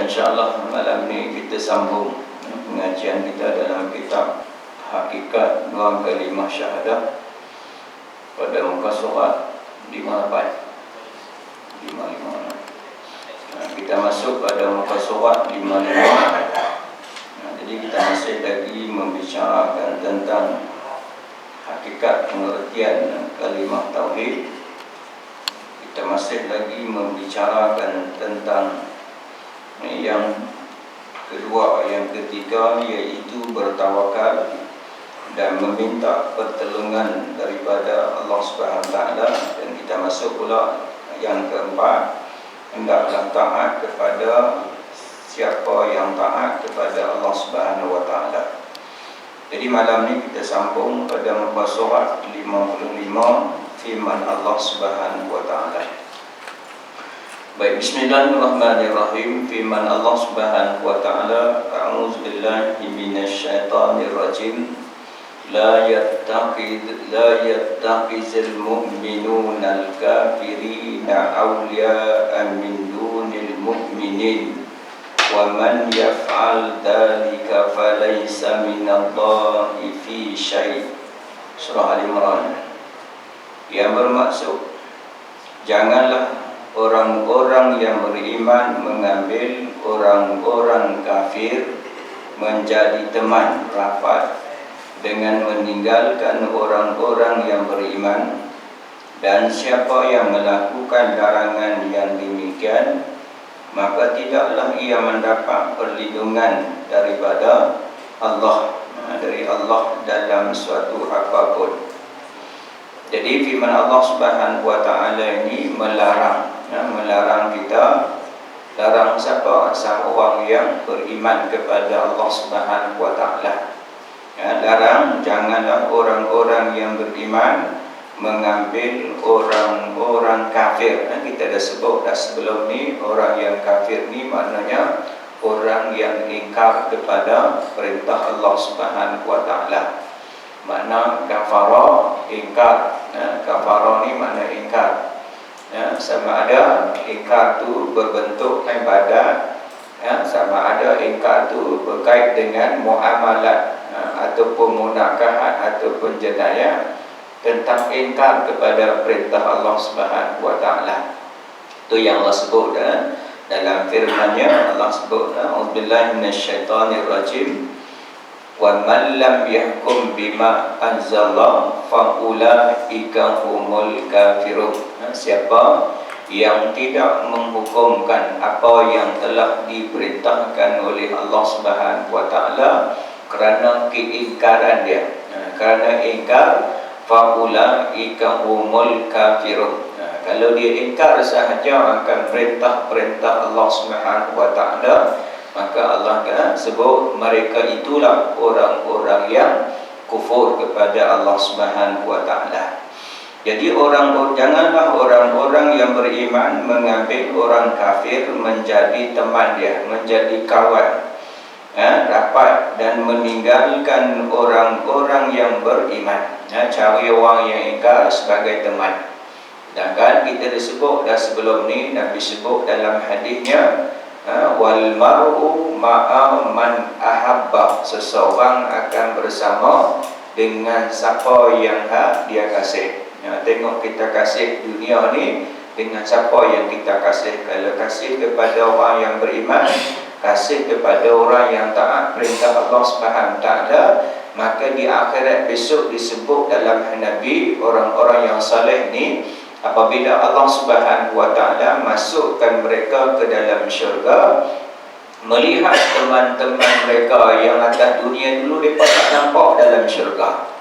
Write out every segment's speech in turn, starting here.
InsyaAllah malam ni kita sambung pengajian kita dalam kitab Hakikat Dua Kalimah Syahadah pada muka surat 58. Kita masuk pada muka surat 55. Jadi kita masih lagi membicarakan tentang hakikat pengertian kalimah tauhid. Kita masih lagi membicarakan tentang yang kedua, yang ketiga, iaitu bertawakal dan meminta pertolongan daripada Allah Subhanahu Wa Taala. Dan kita masuk pula yang keempat, hendaklah taat kepada siapa yang taat kepada Allah Subhanahu Wa Taala. Jadi malam ni kita sambung pada muka surat 55, firman Allah Subhanahu Wa Taala. Baik, bismillahirrahmanirrahim. Firman Allah Subhanahu Wa Taala, a'udzubillahi minasyaitonirrajim. La yattaqizul mu'minuna al-kafirina awliya'a min dunil mu'minin. Wa man yaf'al dhalika falaysa minallahi fi syai'. Surah Al-Imran. Yang bermaksud, janganlah orang-orang yang beriman mengambil orang-orang kafir menjadi teman rapat dengan meninggalkan orang-orang yang beriman. Dan siapa yang melakukan larangan yang demikian, maka tidaklah ia mendapat perlindungan daripada Allah, dari Allah dalam suatu apapun. Jadi firman Allah Subhanahu Wa Taala ini melarang kita, larang siapa? Sama orang yang beriman kepada Allah Subhanahu Wa Taala. Larang janganlah orang-orang yang beriman mengambil orang-orang kafir. Kita dah sebut sebelum ni, orang yang kafir ni maknanya orang yang ingkar kepada perintah Allah Subhanahu Wa Taala. Makna kafara, ingkar. Kafara ni makna ingkar. Sama ada ingkar tu berbentuk ibadat, sama ada ingkar tu berkait dengan muamalat, ataupun munakahat, ataupun jenayah, tentang ingkar kepada perintah Allah Subhanahu Wa Taala. Itu yang Allah sebut dalam firman-Nya. Allah sebut, a'udzubillahi minasyaitonirrajim. Wa man lam yahkum bima anzala fa ulaika humul kafirun. Siapa yang tidak menghukumkan apa yang telah diperintahkan oleh Allah Subhanahu Wa Taala kerana keingkaran dia, kerana ingkar, fa ulaika humul kafirun. Kalau dia ingkar sahaja akan perintah-perintah Allah Subhanahu Wa Taala, maka Allah sebut mereka itulah orang-orang yang kufur kepada Allah Subhanahu Wa Taala. Jadi janganlah orang-orang yang beriman mengambil orang kafir menjadi teman dia, menjadi kawan, rapat, dan meninggalkan orang-orang yang beriman. Cari orang yang ingkar sebagai teman. Sedangkan kita disebut dah sebelum ni, Nabi sebut dalam hadisnya, wal mar'u ma'a man ahabba. Seseorang akan bersama dengan siapa yang dia kasih. Tengok kita kasih dunia ni dengan siapa yang kita kasih. Kalau kasih kepada orang yang beriman, kasih kepada orang yang taat perintah Allah Subhanahu Taala, maka di akhirat besok disebut dalam Nabi, orang-orang yang saleh ni, apabila Allah Subhanahu Wa Taala masukkan mereka ke dalam syurga, melihat teman-teman mereka yang atas dunia dulu mereka tak nampak dalam syurga.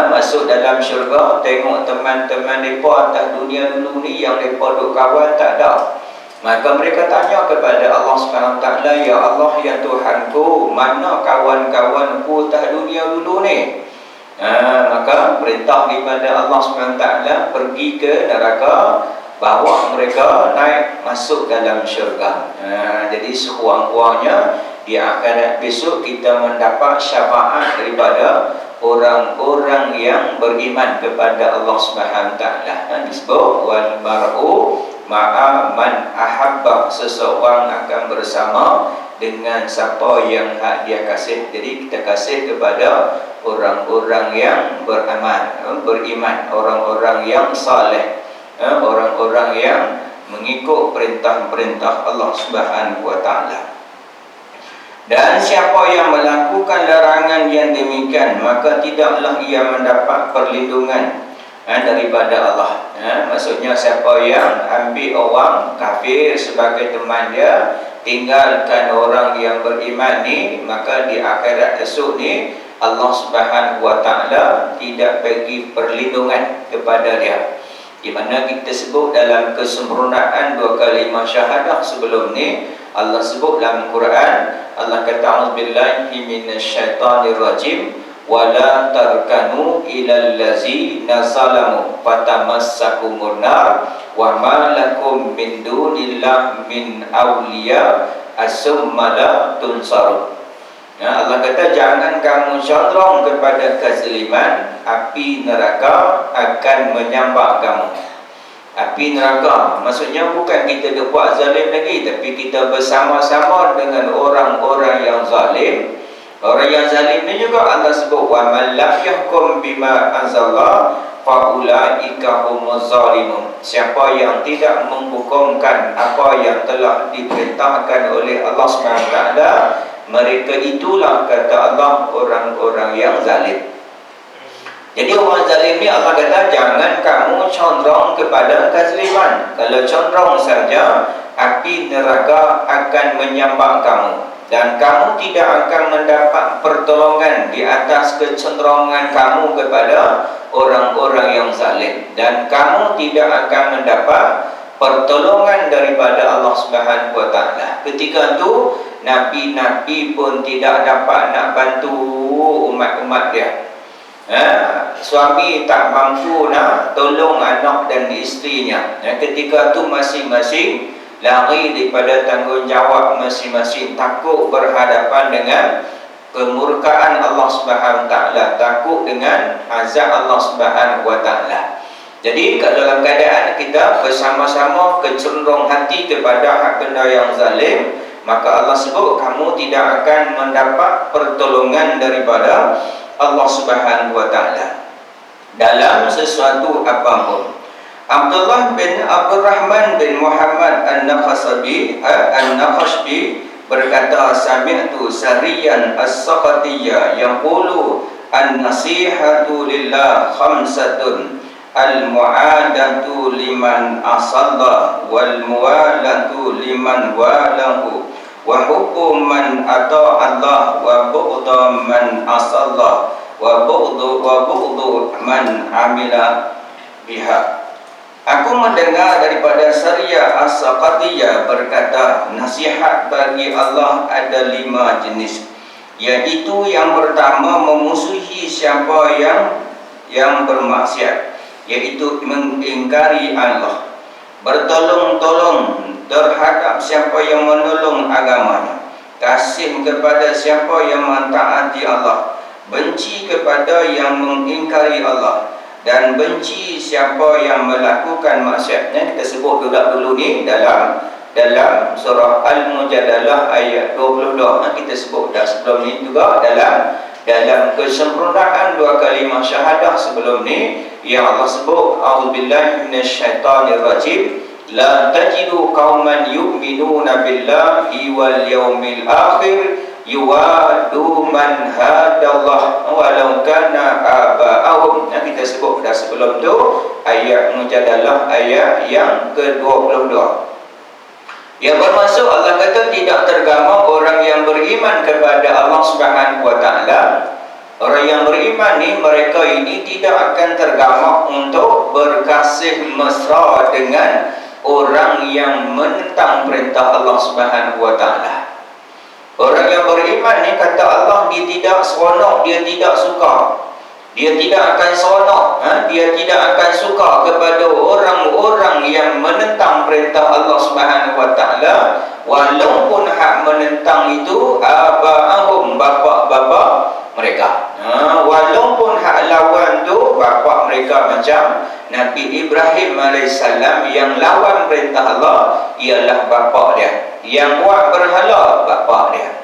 Masuk dalam syurga, tengok teman-teman mereka atas dunia dulu ni yang mereka duk kawan tak ada. Maka mereka tanya kepada Allah Subhanahu Taala, ya Allah, ya Tuhanku, mana kawan-kawanku atas dunia dulu ni? Maka perintah daripada Allah SWT pergi ke neraka, bawa mereka naik masuk dalam syurga. Jadi sekurang-kurangnya di akhirat besok kita mendapat syafaat daripada orang-orang yang beriman kepada Allah SWT. Disebut wal mar'u ma'a man ahabba, seseorang akan bersama dengan siapa yang dia kasih. Jadi kita kasih kepada orang-orang yang beriman, orang-orang yang saleh, orang-orang yang mengikut perintah-perintah Allah Subhanahu wa taala. Dan siapa yang melakukan larangan yang demikian, maka tidaklah ia mendapat perlindungan daripada Allah. Maksudnya siapa yang ambil orang kafir sebagai teman dia, tinggalkan orang yang beriman ni, maka di akhirat esok ni Allah Subhanahu wa taala tidak bagi perlindungan kepada dia. Di mana kita sebut dalam kesempurnaan dua kalimah syahadah sebelum ni, Allah sebut dalam Quran, Allah kata a'udzubillahi minasyaitonir rajim, wala tarkanu ilal ladzina zalamu fatamassakumun nar wa ma lakum min dunillahi min awliya asumma la tunsarun. Allah kata jangan kamu condong kepada kezaliman, api neraka akan menyambar kamu. Api neraka maksudnya bukan kita dah buat zalim lagi, tapi kita bersama-sama dengan orang-orang yang zalim. Orang yang zalim ni juga Allah sebut wa man lam yahkum bima anzalallah fa ulaika humuz zalimun. Siapa yang tidak menghukumkan apa yang telah diperintahkan oleh Allah Subhanahu wa taala, mereka itulah kata Allah orang-orang yang zalim. Jadi orang zalim ni Allah kata jangan kamu condong kepada kezaliman. Kalau condong saja, api neraka akan menyambar kamu, dan kamu tidak akan mendapat pertolongan di atas kecenderungan kamu kepada orang-orang yang zalim, dan kamu tidak akan mendapat pertolongan daripada Allah Subhanahu wa taala. Ketika itu nabi-nabi pun tidak dapat nak bantu umat-umat dia. Suami tak mampu nak tolong anak dan isterinya. Ketika itu masing-masing lari daripada tanggungjawab masing-masing, takut berhadapan dengan kemurkaan Allah Subhanahu wa taala, takut dengan azab Allah Subhanahu wa taala. Jadi dalam keadaan kita bersama-sama kecenderung hati kepada hak benda yang zalim, maka Allah sebut kamu tidak akan mendapat pertolongan daripada Allah Subhanahu wa taala dalam sesuatu apapun. Abdullah bin Abdurrahman bin Muhammad An-Nakhashbi berkata, sami'tu Sariyan As-Saqatiyya yaqulu an-nasihatu lillah khamsatun, al-mu'adatu liman asalla, wal muwalatu liman walahu, wa hubbu man ata'allah, wa bughdu man asalla, wa bughdu man amila biha. Aku mendengar daripada Sariyah As-Saqatiyah berkata, nasihat bagi Allah ada 5 jenis, iaitu yang pertama memusuhi siapa yang bermaksiat, iaitu mengingkari Allah, bertolong-tolong terhadap siapa yang menolong agamanya, kasih kepada siapa yang mentaati Allah, benci kepada yang mengingkari Allah, dan benci siapa yang melakukan maksiatnya. Kita sebut dulu ni dalam surah Al-Mujadalah ayat 22. Kita sebut dah sebelum ni juga dalam kesempurnaan dua kalimah syahadah sebelum ni, yang Allah sebut a'udzubillahi minasyaitonir rajim, la tajidu qauman yu'minuna billahi wal yaumil akhir yuwadu man hadallah walau kana aba'ahum. Kita sebut dah sebelum tu ayat Mujadalah ayat yang ke-22. Yang bermaksud Allah kata tidak tergama orang yang beriman kepada Allah Subhanahu wa taala. Orang yang beriman ni, mereka ini tidak akan tergama untuk berkasih mesra dengan orang yang menentang perintah Allah Subhanahu wa taala. Orang yang beriman ni kata Allah, dia tidak seronok, dia tidak suka, dia tidak akan seronok, dia tidak akan suka kepada orang-orang yang menentang perintah Allah Subhanahu wa taala, walaupun hak menentang itu aba'ahum, bapa-bapa mereka. Walaupun hak lawan tu bapa mereka mereka macam Nabi Ibrahim AS yang lawan perintah Allah ialah bapa dia, yang buat berhala bapa dia.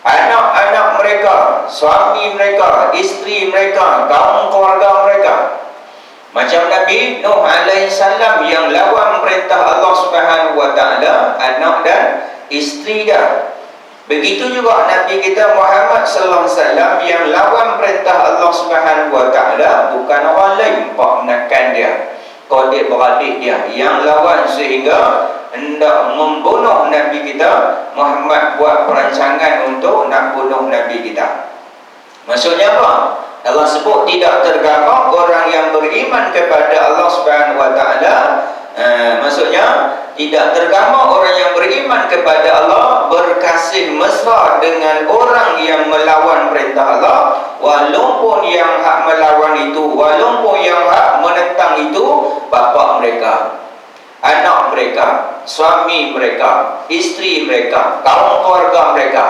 Anak-anak mereka, suami mereka, isteri mereka, kaum keluarga mereka. Macam Nabi Nuh AS yang lawan perintah Allah Subhanahu Wa Taala, anak dan isteri dia. Begitu juga Nabi kita Muhammad sallallahu alaihi wasallam yang lawan perintah Allah Subhanahu Wa Taala, bukan orang lain pak menekan dia, kodik beradik dia yang lawan sehingga hendak membunuh Nabi kita Muhammad, buat perancangan untuk nak bunuh Nabi kita. Maksudnya apa? Allah sebut tidak tergambar orang yang beriman kepada Allah Subhanahu Wa Taala. Maksudnya tidak tergambar orang yang beriman kepada Allah berkasih mesra dengan orang yang melawan perintah Allah, walaupun yang hak melawan itu, walaupun yang hak menentang itu bapa mereka, anak mereka, suami mereka, isteri mereka, kaum keluarga mereka.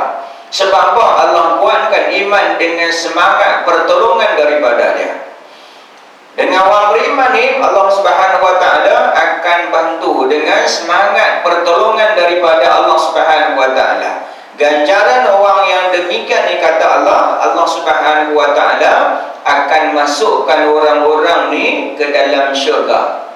Sebab apa? Allah kuatkan iman dengan semangat pertolongan daripada dia. Dengan orang beriman ni, Allah Subhanahu Wa Taala akan bantu dengan semangat pertolongan daripada Allah Subhanahu Wa Taala. Ganjaran orang yang demikian ni, kata Allah, Allah Subhanahu Wa Taala akan masukkan orang-orang ni ke dalam syurga.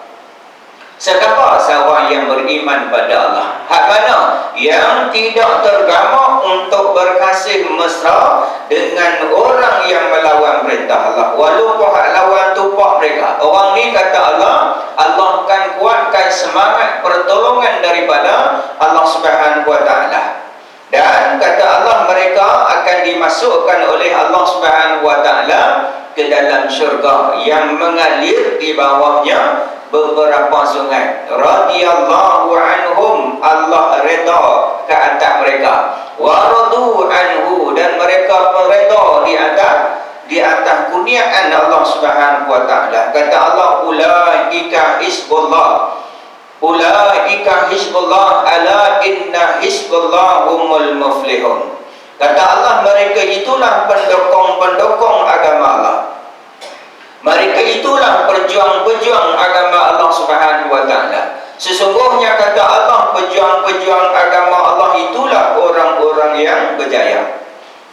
Siapa seorang yang beriman pada Allah? Hak mana? Yang tidak tergambar untuk berkasih mesra dengan orang yang melawan perintah Allah, walaupun hak lawan tu pak mereka. Orang ni, kata Allah, Allah akan kuatkan semangat pertolongan daripada Allah Subhanahu Wa Taala. Dan kata Allah, mereka akan dimasukkan oleh Allah Subhanahu Wa Taala ke dalam syurga yang mengalir di bawahnya beberapa sungai. Radhiyallahu anhum, Allah redha ke atas mereka. Wa radu anhu, dan mereka redha di atas kurniaan Allah Subhanahu Wa Taala. Kata Allah, ulaika hizbullah, ulaika hizbullah, ala inna hizbullah humul muflihun. Kata Allah, mereka itulah pendukung-pendukung agama Allah. Mereka itulah pejuang-pejuang agama Allah Subhanahu Wa Taala. Sesungguhnya, kata Allah, pejuang-pejuang agama Allah itulah orang-orang yang berjaya.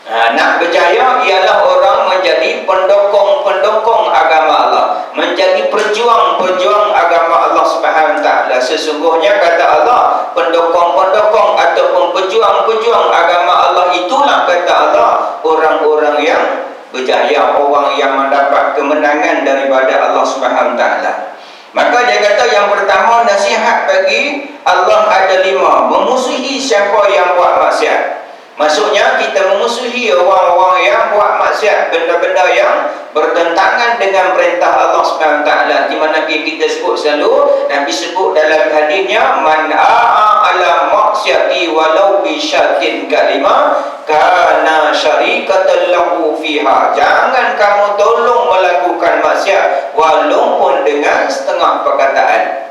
Nak berjaya ialah orang menjadi pendukung-pendukung agama Allah, menjadi perjuang-perjuang agama Allah Subhanahu Wa Taala. Sesungguhnya, kata Allah, pendukung-pendukung ataupun pejuang-pejuang agama Allah itulah, kata Allah, orang-orang yang berjaya, orang yang mendapat kemenangan daripada Allah Subhanahu Wa Taala. Maka dia kata, yang pertama, nasihat bagi Allah ada 5. Memusuhi siapa yang buat maksiat. Maksudnya, kita memusuhi orang-orang yang buat maksiat, benda-benda yang bertentangan dengan perintah Allah Subhanahu Wa Taala. Di mana kita sebut selalu, Nabi sebut dalam hadisnya, man a'a ala maksiati walau bi syatin kalimah kana syarikatan lahu fiha. Jangan kamu tolong melakukan maksiat walaupun dengan setengah perkataan.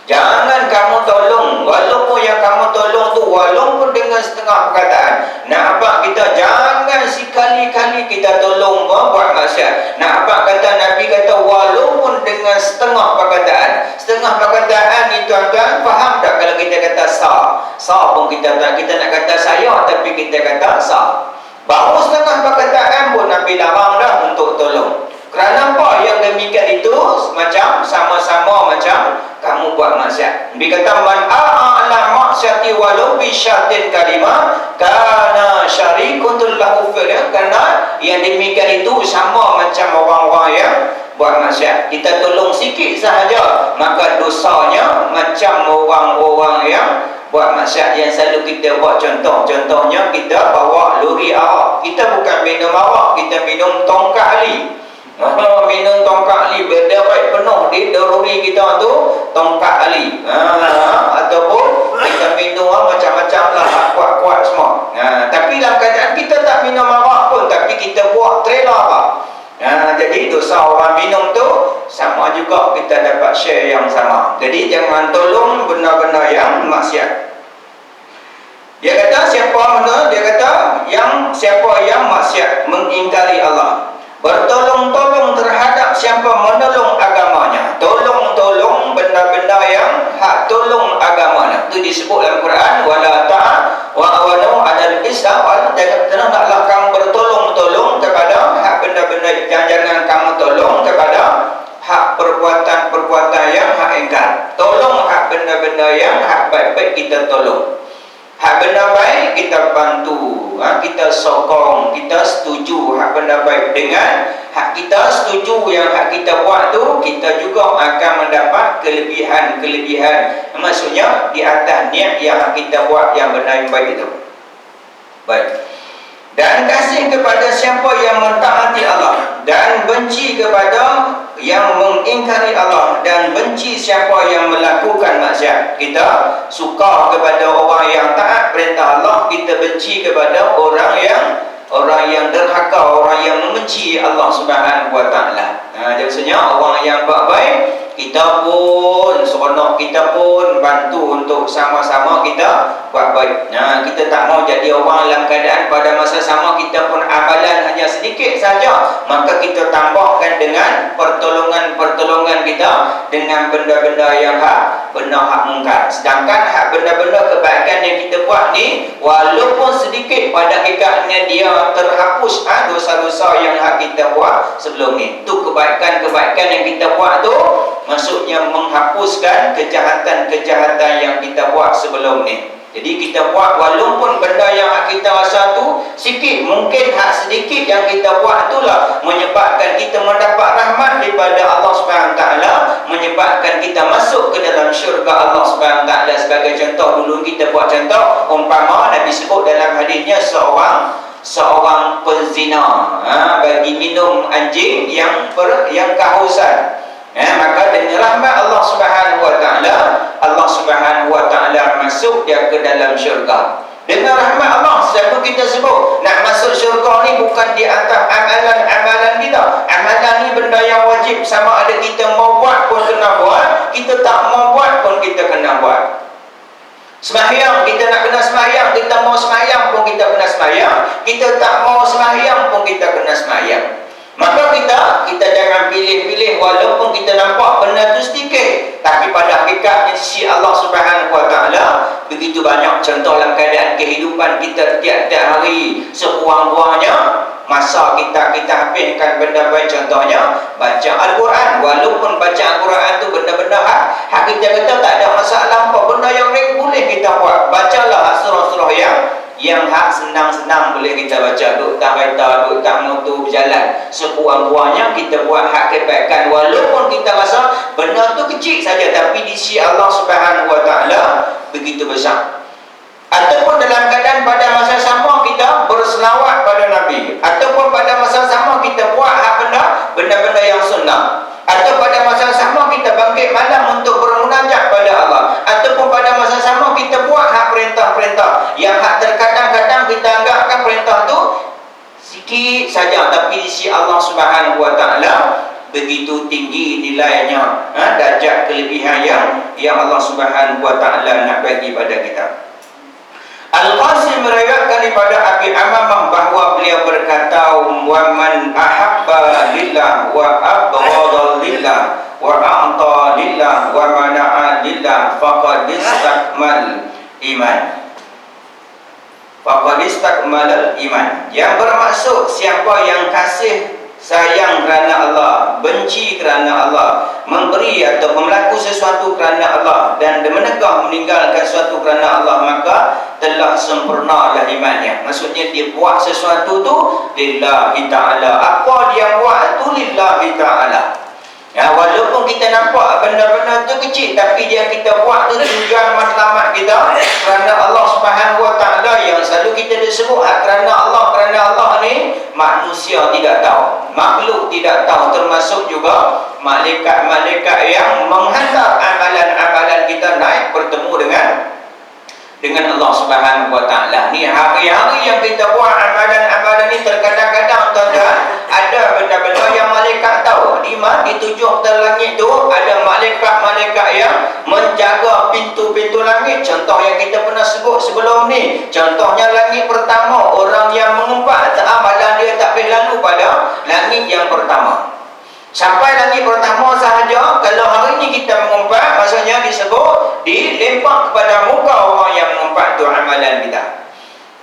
Jangan kamu tolong, walaupun yang kamu tolong tu walaupun dengan setengah perkataan. Nak apa kita? Jangan sekali-kali kita tolong buat maksiat. Nak apa? Kata Nabi, kata walaupun dengan setengah perkataan. Setengah perkataan ni, tuan-tuan faham tak? Kalau kita kata sah pun kita nak kata saya, tapi kita kata sah. Baru setengah perkataan pun Nabi larang dah untuk tolong. Kerana apa? Yang demikian itu macam sama-sama macam kamu buat maksiat. Nabi kata, man a'a ala maksiati walau bi syatin kalimah kana syarikun lahu fil. Kerana yang demikian itu sama macam orang-orang yang buat maksiat. Kita tolong sikit sahaja, maka dosanya macam orang-orang yang buat maksiat. Yang selalu kita buat contohnya, kita bawa lori arak. Kita bukan minum arak, kita minum tongkat ali. Minum tongkat ali, berderai penuh di lori kita tu tongkat ali. Ataupun kita minum macam-macam lah, kuat-kuat semua. Tapi dalam keadaan kita tak minum arak pun, tapi kita buat trailer arak. Jadi dosa orang minum tu sama juga, kita dapat share yang sama. Jadi jangan tolong benda-benda yang maksiat. Dia kata siapa yang maksiat, mengingkari Allah. bertolong-tolong terhadap siapa menolong agamanya, tolong-tolong benda-benda yang hak tolong agamanya. Itu disebut dalam Quran, wala ta'awanu 'alal ismi wal jangan naklah kamu bertolong-tolong kepada hak benda-benda, jangan kamu tolong kepada hak perbuatan-perbuatan yang hak engkar. Tolong hak benda-benda yang hak baik-baik kita tolong. Hak benda baik kita bantu, kita sokong, kita setuju hak benda baik. Dengan hak kita setuju yang hak kita buat tu, kita juga akan mendapat kelebihan-kelebihan. Maksudnya di atas niat yang hak kita buat yang benar yang baik itu. Baik. Dan kasih kepada siapa yang mentaati Allah, dan benci kepada yang mengingkari Allah, dan benci siapa yang melakukan maksiat. Kita suka kepada orang yang taat perintah Allah, kita benci kepada orang yang derhaka, orang yang membenci Allah Subhanahu wa taala. Jadi maksudnya orang yang baik, kita pun seronok, kita pun bantu untuk sama-sama kita buat baik. Kita tak mau jadi orang dalam keadaan pada masa sama kita pun amalan hanya sedikit saja, maka kita tambahkan dengan pertolongan-pertolongan kita dengan benda-benda yang hak, benda hak mungkar. Sedangkan hak benda-benda kebaikan yang kita buat ni, walaupun sedikit, pada hakikatnya dia terhapus dosa-dosa yang hak kita buat sebelum ni. Tu kebaikan-kebaikan yang kita buat tu maksudnya menghapuskan kejahatan-kejahatan yang kita buat sebelum ni. Jadi kita buat walaupun benda yang hak kita rasa tu sikit, mungkin hak sedikit yang kita buat itulah menyebabkan kita mendapat rahmat daripada Allah Subhanahu taala, menyebabkan kita masuk ke dalam syurga Allah Subhanahu taala. Sebagai contoh, dulu kita buat contoh umpama Nabi sebut dalam hadisnya seorang penzina bagi minum anjing yang kehausan. Maka dengan rahmat Allah Subhanahu wa taala, Allah Subhanahu wa taala masuk dia ke dalam syurga. Dengan rahmat Allah, sebab kita sebut nak masuk syurga ni bukan di atas amalan-amalan kita. Amalan ni benda yang wajib, sama ada kita mau buat pun kena buat, kita tak mau buat pun kita kena buat. Sembahyang, kita nak kena sembahyang, kita mau sembahyang pun kita kena sembahyang, kita tak mau sembahyang pun kita kena sembahyang. Maka kita jangan pilih-pilih, walaupun kita nampak benda tu sedikit, tapi pada hakikatnya sisi Allah Subhanahu wa taala begitu banyak. Contoh dalam keadaan kehidupan kita tiap-tiap hari, sekurang-kurangnya masa kita habiskan benda baik. Contohnya baca Al-Quran. Walaupun baca Al-Quran tu benda-benda hak kita kata tak ada masalah apa, benda yang boleh kita buat. Bacalah surah-surah yang hak senang-senang boleh kita baca, duk tak kereta, duk tak motor berjalan. Sekurang-kurangnya kita buat hak kebaikan, walaupun kita rasa benda tu kecil saja, tapi di sisi Allah Subhanahu wa taala begitu besar. Ataupun dalam keadaan pada masa sama kita berselawat pada Nabi, ataupun pada masa sama kita buat hak benda-benda yang sunnah, atau pada masa sama kita bangkit malam untuk bermunajat pada Allah, ataupun pada masa sama kita buat hak perintah-perintah yang hak terkadang-kadang kita anggapkan perintah tu sikit saja, tapi di sisi Allah Subhanahu wa taala begitu tinggi nilainya, darjat kelebihan yang Allah Subhanahu wa taala nak bagi pada kita. Al-Qasim meriwayatkan daripada Abi Amamah bahawa beliau berkata, wa man ahabba lillah wa abghadha lillah wa a'ta lillah wa mana'a lillah faqad istakmal iman. Faqad istakmal iman. Yang bermaksud siapa yang kasih sayang kerana Allah, benci kerana Allah, memberi atau melakukan sesuatu kerana Allah, dan menegah meninggalkan sesuatu kerana Allah, maka telah sempurnalah imannya. Maksudnya dia buat sesuatu tu lillahi ta'ala. Apa dia buat tu lillahi ta'ala. Walaupun kita nampak benda-benda tu kecil, tapi dia kita buat tu tujuan matlamat kita kerana Allah Subhanahu wa taala. Yang selalu kita disebut kerana Allah ni manusia tidak tahu, makhluk tidak tahu, termasuk juga malaikat-malaikat yang menghantar amalan-amalan kita naik bertemu dengan Allah Subhanahu wa taala. Ni hari-hari yang kita buat amalan-amalan ni, terkadang-kadang tuan-tuan ada benda-benda yang malaikat tahu. Di tujuh langit tu ada malaikat-malaikat yang menjaga pintu-pintu langit. Contoh yang kita pernah sebut sebelum ni, contohnya langit pertama, orang yang mengumpat amalan dia tak boleh lalu kepada langit yang pertama. Sampai langit pertama sahaja, kalau hari ini kita mengumpat, maksudnya disebut dilempar kepada muka orang yang mengumpat tu amalan kita.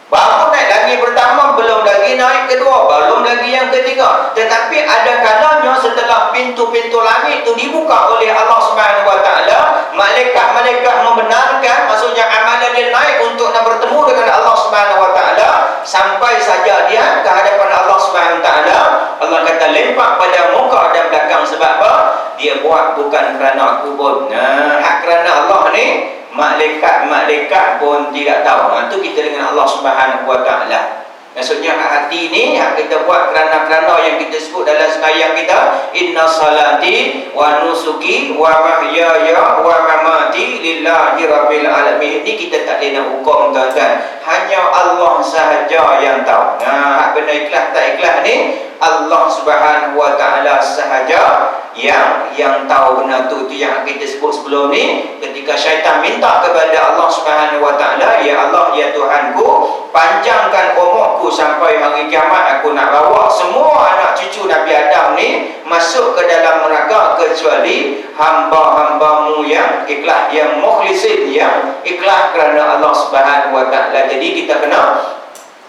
Baru naik langit pertama, belum lagi naik kedua, belum lagi yang ketiga. Tetapi ada kalanya setelah pintu-pintu langit itu dibuka oleh Allah Subhanahu Wa Taala, malaikat-malaikat membenarkan, maksudnya amalan dia naik untuk nak bertemu dengan Allah Subhanahu Wa Taala. Sampai saja dia ke hadapan Allah Subhanahu Wa Taala, Allah kata lempak pada muka dan belakang. Sebab apa? Dia buat bukan kerana aku pun. Hak kerana Allah ni, malaikat-malaikat pun tidak tahu. Itu kita dengan Allah Subhanahu Wa Taala. Maksudnya hati ni yang kita buat kerana yang kita sebut dalam sembahyang kita, inna salati wa nusuki wa mahyaya wa mamati lillahi rabbil alamin. Ini kita tak boleh nak hukum, tuan-tuan. Hanya Allah sahaja yang tahu. Hak benda ikhlas tak ikhlas ni Allah Subhanahu Wa Taala sahaja yang tahu benda tu. Itu yang kita sebut sebelum ni, ketika syaitan minta kepada Allah Subhanahu Wa Taala, ya Allah, ya Tuhanku, panjangkan umurku sampai hari kiamat, aku nak bawa semua anak cucu Nabi Adam ni masuk ke dalam neraka kecuali hamba-hambamu yang ikhlas, yang mukhlisin, yang ikhlas kerana Allah Subhanahu Wa Taala. Jadi kita kena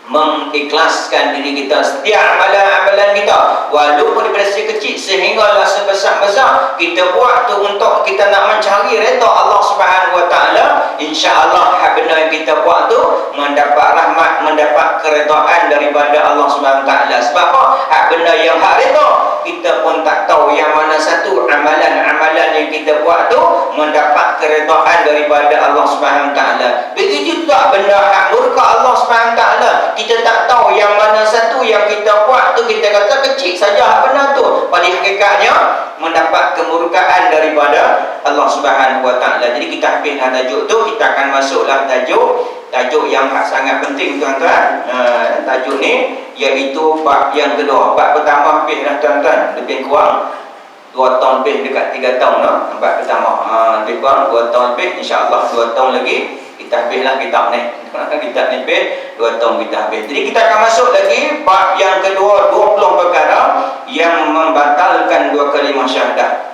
mengikhlaskan diri kita setiap amalan-amalan kita, walaupun daripada kecil sehinggalah sebesar-besar, kita buat tu untuk kita nak mencari redha Allah Subhanahu Wa Taala. InsyaAllah hak benda yang kita buat tu mendapat rahmat, mendapat keredaan daripada Allah Subhanahu Wa Taala. Sebab apa? Hak benda yang hak redha, kita pun tak tahu yang mana satu amalan-amalan yang kita buat tu mendapat keredaan daripada Allah Subhanahu Wa Taala. Begitu juga benda hak murka Allah Subhanahu Wa Taala, kita tak tahu yang mana satu yang kita buat tu kita kata kecil saja hak benda tu, pada hakikatnya mendapat kemurkaan daripada Allah Subhanahu Wa Taala. Jadi kita habislah tajuk tu, kita akan masuklah tajuk yang sangat penting, tuan-tuan. Tajuk ni iaitu bab yang kedua. Bab pertama habislah, tuan-tuan, lebih kurang 2 tahun lebih, dekat 3 tahun lah. Bab pertama lebih kurang 2 tahun lebih, insya-Allah 2 tahun lagi kita habislah kitab ni. Kitab ni habis 2 tahun kita habis. Jadi kita akan masuk lagi bab yang kedua, 20 perkara yang membatalkan 2 kalimah syahadah.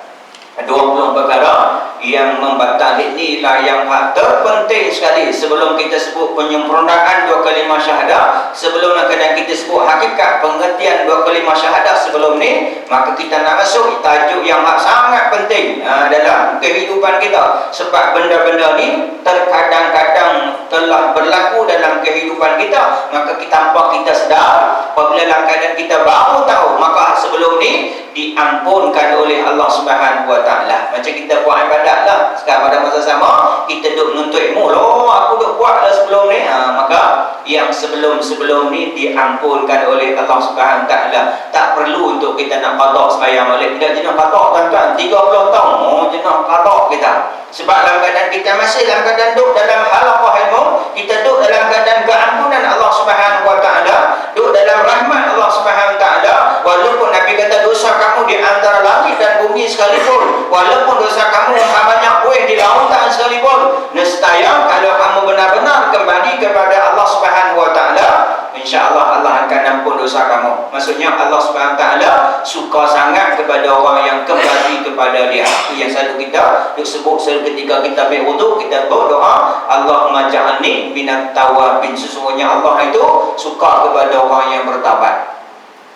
20 perkara yang membatalkan, inilah yang terpenting sekali sebelum kita sebut penyempurnaan 2 kalimah syahadah. Sebelum kadang kita sebut hakikat pengertian 2 kalimah syahadah sebelum ni, maka kita nak masuk tajuk yang sangat penting dalam kehidupan kita. Sebab benda-benda ni terkadang-kadang telah berlaku dalam kehidupan kita, maka tanpa kita sedar, apabila dalam keadaan kita baru tahu, maka sebelum ni diampunkan oleh Allah Subhanahu Wa Taala. Macam kita buat ibadat lah, sekarang pada masa sama kita duk menuntut ilmu, aku duk buat lah sebelum ni, maka yang sebelum-sebelum ni diampunkan oleh Allah Subhanahu Wa Taala. Tak perlu untuk kita nak qada sembahyang balik. Tidak jenis qada, tuan-tuan, 30 tahun jenis qada kita. Sebab dalam keadaan kita masih dalam keadaan duduk dalam halaqah ilmu, kita duduk dalam keadaan keampunan Allah Subhanahu Wa Taala, duduk dalam rahmat Allah Subhanahu Wa Taala. Walaupun Nabi kata dosa kamu di antara langit dan bumi sekalipun, walaupun dosa kamu banyak buih di lautan sekalipun, nescaya kalau kamu benar-benar kembali kepada Allah Subhanahu Wa Taala, insya-Allah Allah akan ampun dosa kamu. Maksudnya Allah Subhanahu Wa Taala suka sangat kepada orang yang kembali kepada Dia. Itu yang selalu kita sebut ketika kita berwudu, kita berdoa, Allahumma ja'alni minat tawabin. Sesungguhnya Allah itu suka kepada orang yang bertaubat.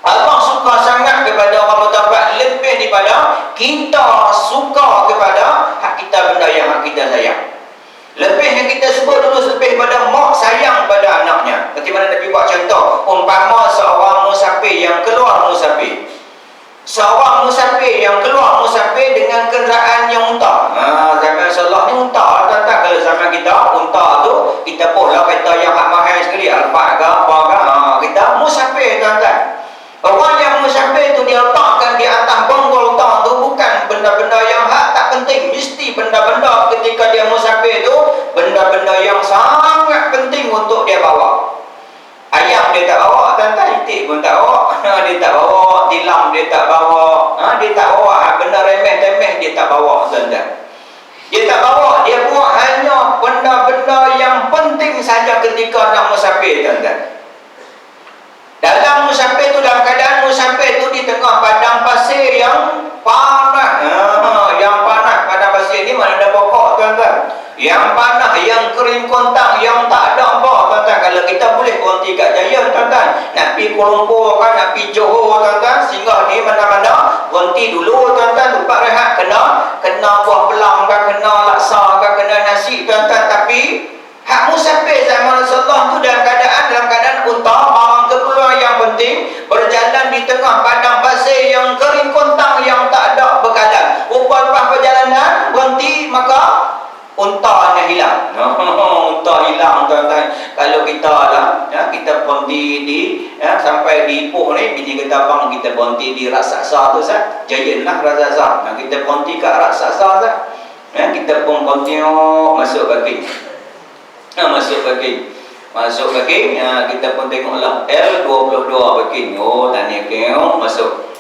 Allah suka sangat kepada orang bertaubat lebih daripada kita suka kepada hak kita benda yang hak kita sayang. Lebih yang kita sebut dulu, lebih pada mak sayang pada anaknya. Seperti mana Nabi buat contoh, umpama seorang musafir yang keluar musafir. Seorang musafir yang keluar musafir dengan kenderaan yang unta. Zaman Rasulullah ni unta, tak kalau zaman kita unta tu kita pula kereta yang hak mahal sekali, Alphard ke apa ke, kita musafir, tuan-tuan. Orang yang musafir tu dia letakkan di atas bonggol unta tu bukan benda-benda yang hak tak penting. Mesti benda-benda ketika dia musafir tu benda-benda yang sangat penting untuk dia bawa. Ayam dia tak bawa, tuan-tuan, itik pun tak bawa, dia tak bawa, tilam dia tak bawa, dia tak bawa benda remeh-temeh, dia tak bawa, tuan-tuan. Dia tak bawa, dia buat hanya benda-benda yang penting saja ketika nak musafir, tuan-tuan. Dalam musafir musafir tu dalam keadaan musafir tu di tengah padang pasir yang panas. Yang panas, padang pasir ni mana ada pokok tuan-tuan. Yang panas, yang kering kontang, yang tak ada apa tuan-tuan. Kalau kita boleh berhenti kat Jaya tuan-tuan, nak pergi Kuala Lumpur kan, nak pergi Johor tuan-tuan, singgah di mana-mana, berhenti dulu tuan-tuan, tempat rehat, kena buah pelang kan, kena laksa kan, kena nasi tuan-tuan. Tapi hak musafir zaman Rasulullah tu dalam keadaan unta, barang keperluan yang penting, berjalan di tengah padang pasir yang kering kontang, yang tak ada bekalan. Lepas perjalanan berhenti, maka untanya hilang. Unta hilang tuan-tuan. Kalau kita lah, kita berhenti di sampai di Ipoh ni, bini kata abang kita berhenti di Raksasa tu sah. Jayenlah Raksasa. Kita berhenti kat Raksasa sah. Kita pun continue masuk kaki. Masuk kaki, kita pun tengoklah L22 kaki. Oh, tanya keong masuk.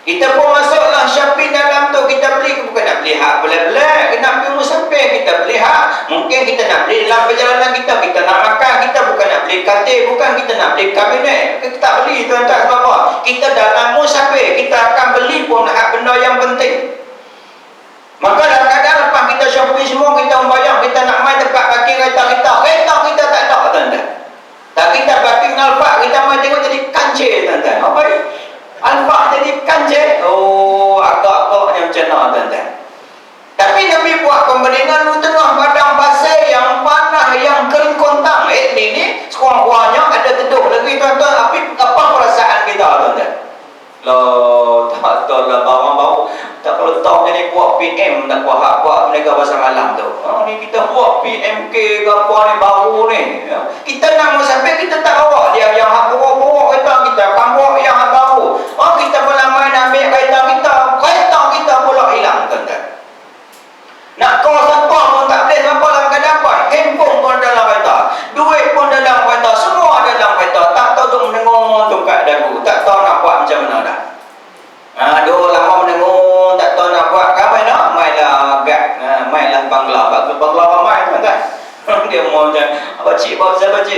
Kita pun masuklah shopping dalam tu. Kita beli, bukan nak beli hak belah-belah, kita nak beli musafir, kita beli hak. Mungkin kita nak beli dalam perjalanan kita nak makan, kita bukan nak beli katil, bukan kita nak beli kabinet. Kita tak beli tuan-tuan, sebab apa? Kita dalam musafir, kita akan beli pun hak benda yang penting. Maka dalam keadaan lepas kita shopping semua, kita membayang kita nak main tempat parking kereta kita tak ada tuan-tuan. Tak, kita parking Alfa, kita main tengok jadi kancil tuan-tuan. Apa ni? Alfa jadi kancil. Oh, agak-agaknya macam mana tuan-tuan. Tapi Nabi buat pembandingan di tengah padang pasir yang panas, yang kering kontang. Ini sekurang-kurangnya ada teduh lagi tuan-tuan. Tapi apa perasaan kita tuan-tuan? Tak tahu lah, bau-bau. Tak kalau tahu jadi buat PM, tak buat mereka pasal malam tu. Ni kita buat PMK ke apa ni baru ni. Kita nak musafir, kita tak bawa dia yang hak bawa kereta kita, akan bawa yang hak baru. Kita pula main ambil kereta kita pula hilang tuan-tuan. Nak call siapa pun tak boleh, sebab dalam keadaan apa? Handphone pun dalam kereta, duit pun dalam kereta, semua dalam kereta. Tak tahu tu mendengar tu kat dagu, tak tahu nak buat macam mana dah. Dua lama mendengar, tak tahu nak buat kan, mainlah bangla ramai tuan-tuan. Dia mau macam pakcik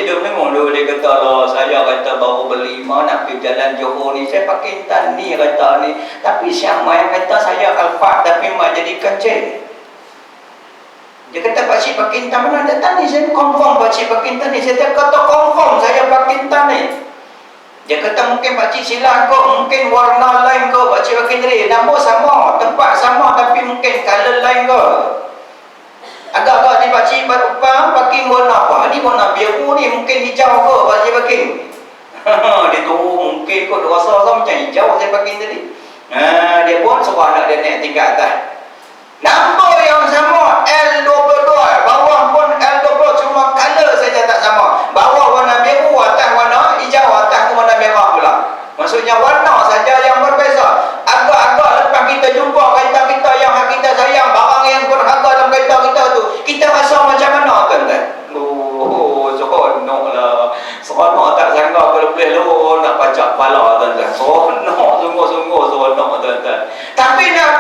dia mendengar dulu, dia kata lah, saya kata baru beli nak pergi jalan Johor ni, saya pakai intan ni kereta ni, tapi siang main kata saya Alfa, tapi mak jadi kancil. Dia kata pakcik pakai intan mana datang ni, saya confirm pakcik pakai intan ni. Saya kata confirm saya pakai intan ni. Dia kata mungkin pakcik silap kau, mungkin warna lain kau pakcik pakai tadi, nama sama, tempat sama, tapi mungkin color lain kau. Agak-agak ni pakcik pakai warna apa? Ni warna biru ni, mungkin hijau kau pakcik pakai. Dia tu mungkin kau rasa macam hijau saya pakai tadi. Dia pun suruh anak dia naik tingkat atas. Nombor yang sama L22, bawah pun L20, cuma color saja tak sama. Bawah warna biru, atas warna hijau, atas tu warna merah pula. Maksudnya warna saja yang berbeza. Agak-agak lepas kita jumpa kereta kita yang kita sayang, barang yang berharga dalam kereta kita tu, kita rasa macam mana tuan-tuan? Seronok lah. Seronok tak sangka kalau boleh nak pacak kepala tuan-tuan. Seronok, sungguh-sungguh seronok tuan-tuan. Tapi nak